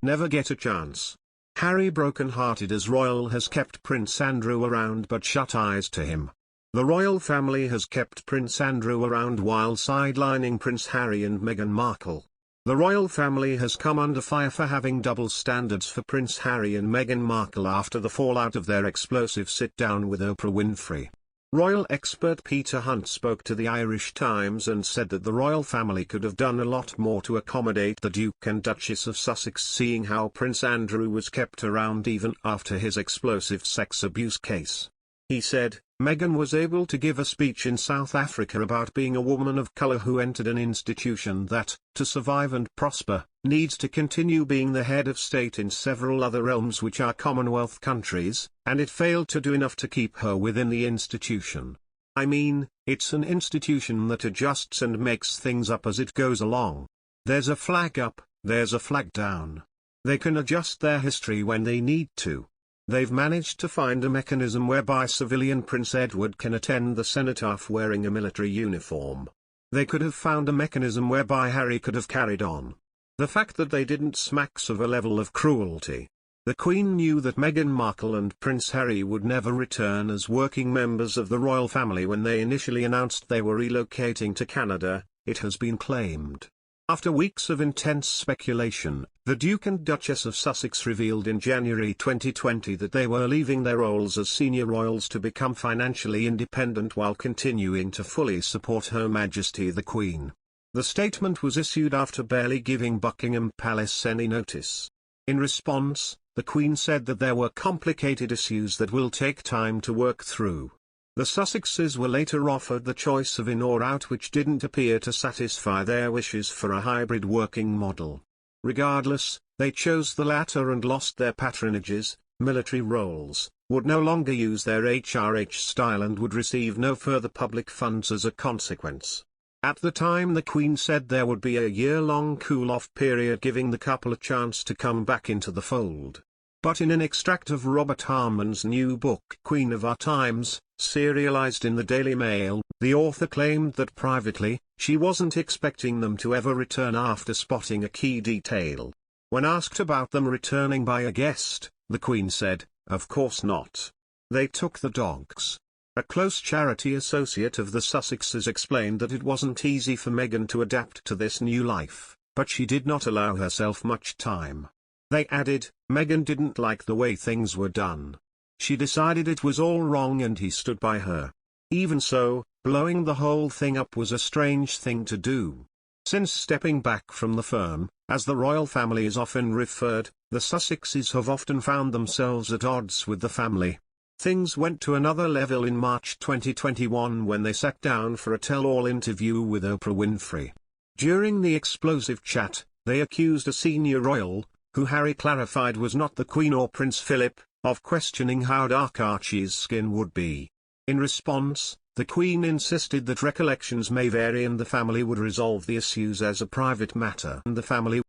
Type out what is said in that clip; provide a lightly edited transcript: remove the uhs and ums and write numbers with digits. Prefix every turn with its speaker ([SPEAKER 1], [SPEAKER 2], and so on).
[SPEAKER 1] never get a chance. Harry broken-hearted as royal has kept Prince Andrew around but shut eyes to him. The royal family has kept Prince Andrew around while sidelining Prince Harry and Meghan Markle. The royal family has come under fire for having double standards for Prince Harry and Meghan Markle after the fallout of their explosive sit-down with Oprah Winfrey. Royal expert Peter Hunt spoke to the Irish Times and said that the royal family could have done a lot more to accommodate the Duke and Duchess of Sussex, seeing how Prince Andrew was kept around even after his explosive sex abuse case. He said, Meghan was able to give a speech in South Africa about being a woman of colour who entered an institution that, to survive and prosper, needs to continue being the head of state in several other realms which are Commonwealth countries, and it failed to do enough to keep her within the institution. I mean, it's an institution that adjusts and makes things up as it goes along. There's a flag up, there's a flag down. They can adjust their history when they need to. They've managed to find a mechanism whereby civilian Prince Edward can attend the cenotaph wearing a military uniform. They could have found a mechanism whereby Harry could have carried on. The fact that they didn't smacks of a level of cruelty. The Queen knew that Meghan Markle and Prince Harry would never return as working members of the royal family when they initially announced they were relocating to Canada, it has been claimed. After weeks of intense speculation, the Duke and Duchess of Sussex revealed in January 2020 that they were leaving their roles as senior royals to become financially independent while continuing to fully support Her Majesty the Queen. The statement was issued after barely giving Buckingham Palace any notice. In response, the Queen said that there were complicated issues that will take time to work through. The Sussexes were later offered the choice of in or out, which didn't appear to satisfy their wishes for a hybrid working model. Regardless, they chose the latter and lost their patronages, military roles, would no longer use their HRH style and would receive no further public funds as a consequence. At the time, the Queen said there would be a year-long cool-off period, giving the couple a chance to come back into the fold. But in an extract of Robert Harmon's new book Queen of Our Times, serialized in the Daily Mail, the author claimed that privately, she wasn't expecting them to ever return after spotting a key detail. When asked about them returning by a guest, the Queen said, "Of course not. They took the dogs." A close charity associate of the Sussexes explained that it wasn't easy for Meghan to adapt to this new life, but she did not allow herself much time. They added, Meghan didn't like the way things were done. She decided it was all wrong and he stood by her. Even so, blowing the whole thing up was a strange thing to do. Since stepping back from the firm, as the royal family is often referred, the Sussexes have often found themselves at odds with the family. Things went to another level in March 2021 when they sat down for a tell-all interview with Oprah Winfrey. During the explosive chat, they accused a senior royal, who Harry clarified was not the Queen or Prince Philip, of questioning how dark Archie's skin would be. In response, the Queen insisted that recollections may vary and the family would resolve the issues as a private matter, and the family